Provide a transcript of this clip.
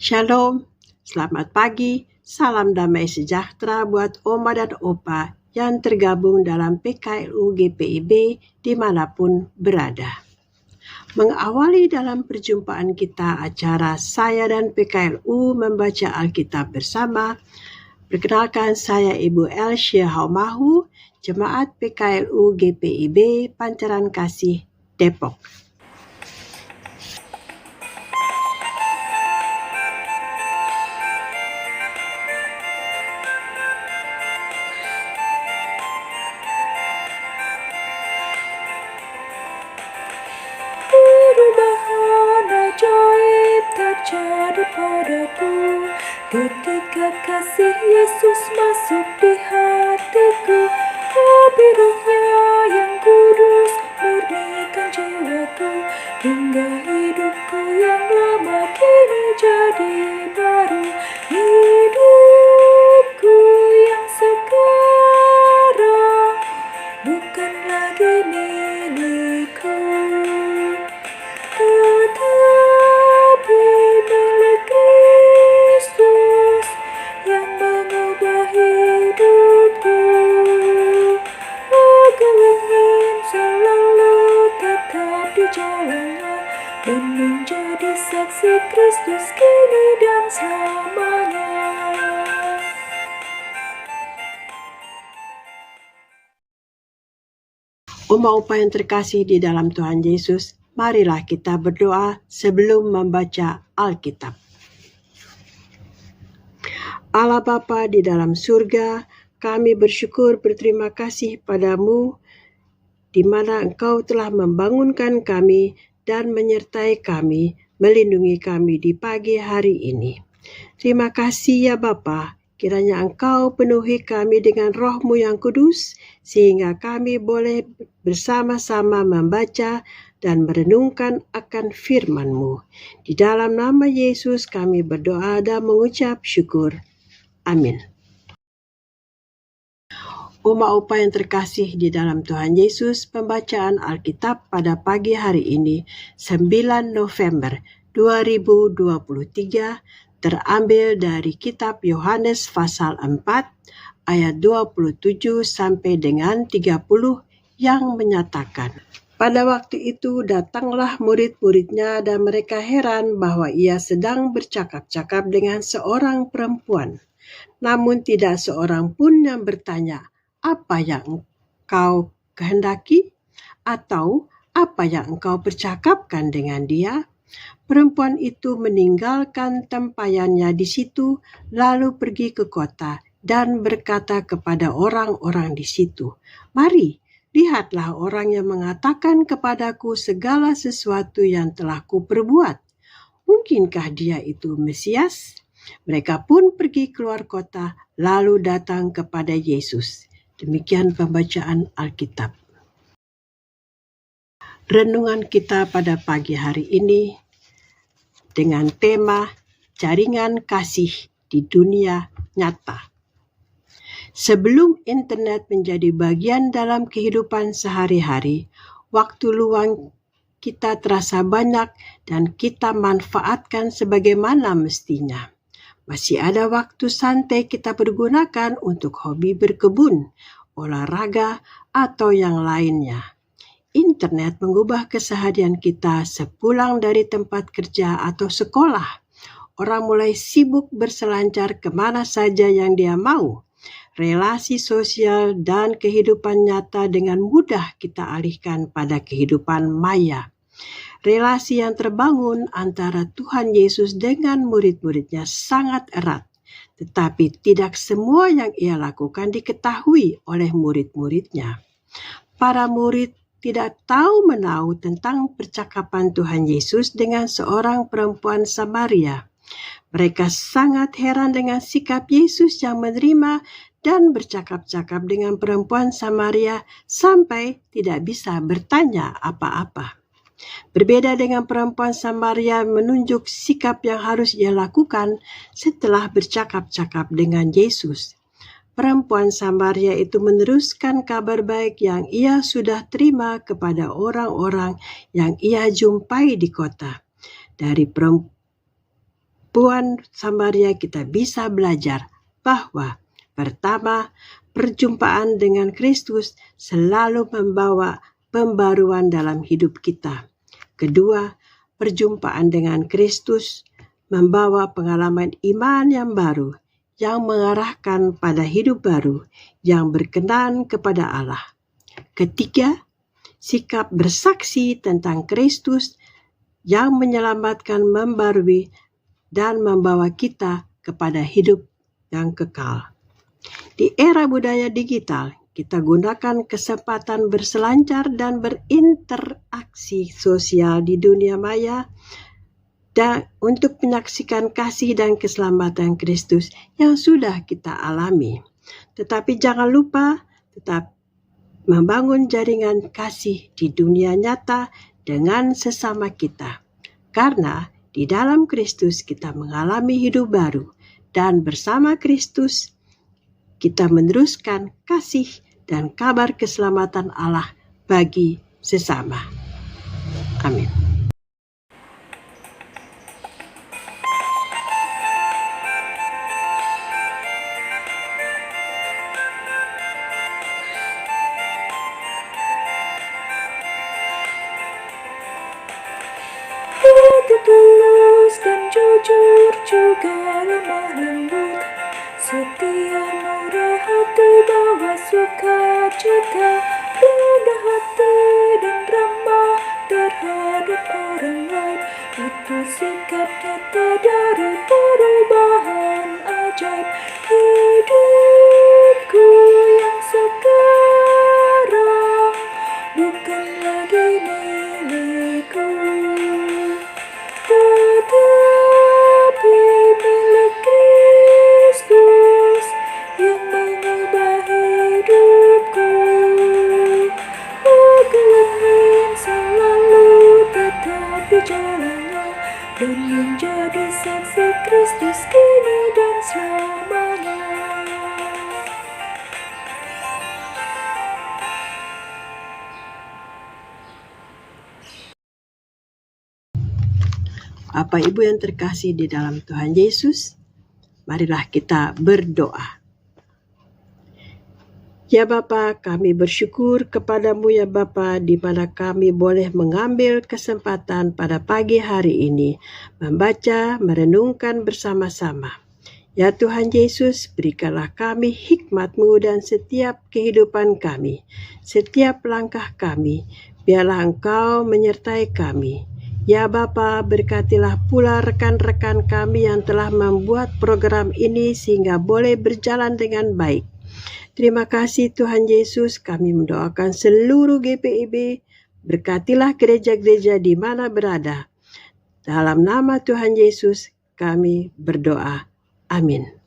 Shalom, selamat pagi, salam damai sejahtera buat Oma dan Opa yang tergabung dalam PKLU GPIB dimanapun berada. Mengawali dalam perjumpaan kita acara saya dan PKLU membaca Alkitab bersama. Perkenalkan saya Ibu Elsia Haumahu, Jemaat PKLU GPIB Pancaran Kasih, Depok. Perubahan ajaib terjadi padaku ketika kasih Yesus masuk di hatiku. Api Roh-Nya yang kudus murnikan jiwaku, hingga hidupku yang lama kini jadi baru. Hidupku yang sekarang bukan lagi milikku, tetapi milik Kristus yang mengubah hidupku. Aku ingin selalu tetap di jalannya dan menjadi saksi Kristus kini dan selamanya. Oma Opa yang terkasih di dalam Tuhan Yesus, marilah kita berdoa sebelum membaca Alkitab. Allah Bapa di dalam surga, kami bersyukur berterima kasih padamu di mana Engkau telah membangunkan kami dan menyertai kami, melindungi kami di pagi hari ini. Terima kasih ya Bapa, kiranya Engkau penuhi kami dengan Roh-Mu yang kudus, sehingga kami boleh bersama-sama membaca dan merenungkan akan firman-Mu. Di dalam nama Yesus kami berdoa dan mengucap syukur. Amin. Oma Opa yang terkasih di dalam Tuhan Yesus, pembacaan Alkitab pada pagi hari ini, 9 November 2023, terambil dari kitab Yohanes pasal 4 ayat 27 sampai dengan 30 yang menyatakan, pada waktu itu datanglah murid-muridnya dan mereka heran bahwa ia sedang bercakap-cakap dengan seorang perempuan. Namun tidak seorang pun yang bertanya, apa yang engkau kehendaki? Atau apa yang engkau percakapkan dengan dia? Perempuan itu meninggalkan tempayannya di situ, lalu pergi ke kota dan berkata kepada orang-orang di situ, mari, lihatlah orang yang mengatakan kepadaku segala sesuatu yang telah kuperbuat. Mungkinkah dia itu Mesias? Mereka pun pergi keluar kota, lalu datang kepada Yesus. Demikian pembacaan Alkitab. Renungan kita pada pagi hari ini dengan tema jaringan kasih di dunia nyata. Sebelum internet menjadi bagian dalam kehidupan sehari-hari, waktu luang kita terasa banyak dan kita manfaatkan sebagaimana mestinya. Masih ada waktu santai kita pergunakan untuk hobi berkebun, olahraga, atau yang lainnya. Internet mengubah keseharian kita sepulang dari tempat kerja atau sekolah. Orang mulai sibuk berselancar kemana saja yang dia mau. Relasi sosial dan kehidupan nyata dengan mudah kita alihkan pada kehidupan maya. Relasi yang terbangun antara Tuhan Yesus dengan murid-muridnya sangat erat, tetapi tidak semua yang ia lakukan diketahui oleh murid-muridnya. Para murid tidak tahu menahu tentang percakapan Tuhan Yesus dengan seorang perempuan Samaria. Mereka sangat heran dengan sikap Yesus yang menerima dan bercakap-cakap dengan perempuan Samaria sampai tidak bisa bertanya apa-apa. Berbeda dengan perempuan Samaria menunjuk sikap yang harus ia lakukan setelah bercakap-cakap dengan Yesus. Perempuan Samaria itu meneruskan kabar baik yang ia sudah terima kepada orang-orang yang ia jumpai di kota. Dari Puan Samaria kita bisa belajar bahwa pertama, perjumpaan dengan Kristus selalu membawa pembaruan dalam hidup kita. Kedua, perjumpaan dengan Kristus membawa pengalaman iman yang baru, yang mengarahkan pada hidup baru, yang berkenan kepada Allah. Ketiga, sikap bersaksi tentang Kristus yang menyelamatkan, membarui, dan membawa kita kepada hidup yang kekal. Di era budaya digital, kita gunakan kesempatan berselancar dan berinteraksi sosial di dunia maya dan untuk menyaksikan kasih dan keselamatan Kristus yang sudah kita alami. Tetapi jangan lupa tetap membangun jaringan kasih di dunia nyata dengan sesama kita. Karena di dalam Kristus kita mengalami hidup baru dan bersama Kristus kita meneruskan kasih dan kabar keselamatan Allah bagi sesama. Amin. Hati tulus dan jujur juga lemah lembut, setia murah hati bawa sukacita, rendah hati dan ramah terhadap orang lain. Itu sikap nyata dari perubahan ajaib. Hidupku yang sekarang bukan lagi milikku, tetapi milik Kristus yang mengubah hidupku. Agar selalu tetap di jalannya dan menjadi saksi Kristus kini dan selamanya. Bapak Ibu yang terkasih di dalam Tuhan Yesus, marilah kita berdoa. Ya Bapa, kami bersyukur kepadamu ya Bapa, di mana kami boleh mengambil kesempatan pada pagi hari ini membaca, merenungkan bersama-sama. Ya Tuhan Yesus, berikanlah kami hikmat-Mu dan setiap kehidupan kami, setiap langkah kami, biarlah Engkau menyertai kami. Ya Bapa, berkatilah pula rekan-rekan kami yang telah membuat program ini sehingga boleh berjalan dengan baik. Terima kasih Tuhan Yesus, kami mendoakan seluruh GPIB, berkatilah gereja-gereja di mana berada. Dalam nama Tuhan Yesus kami berdoa. Amin.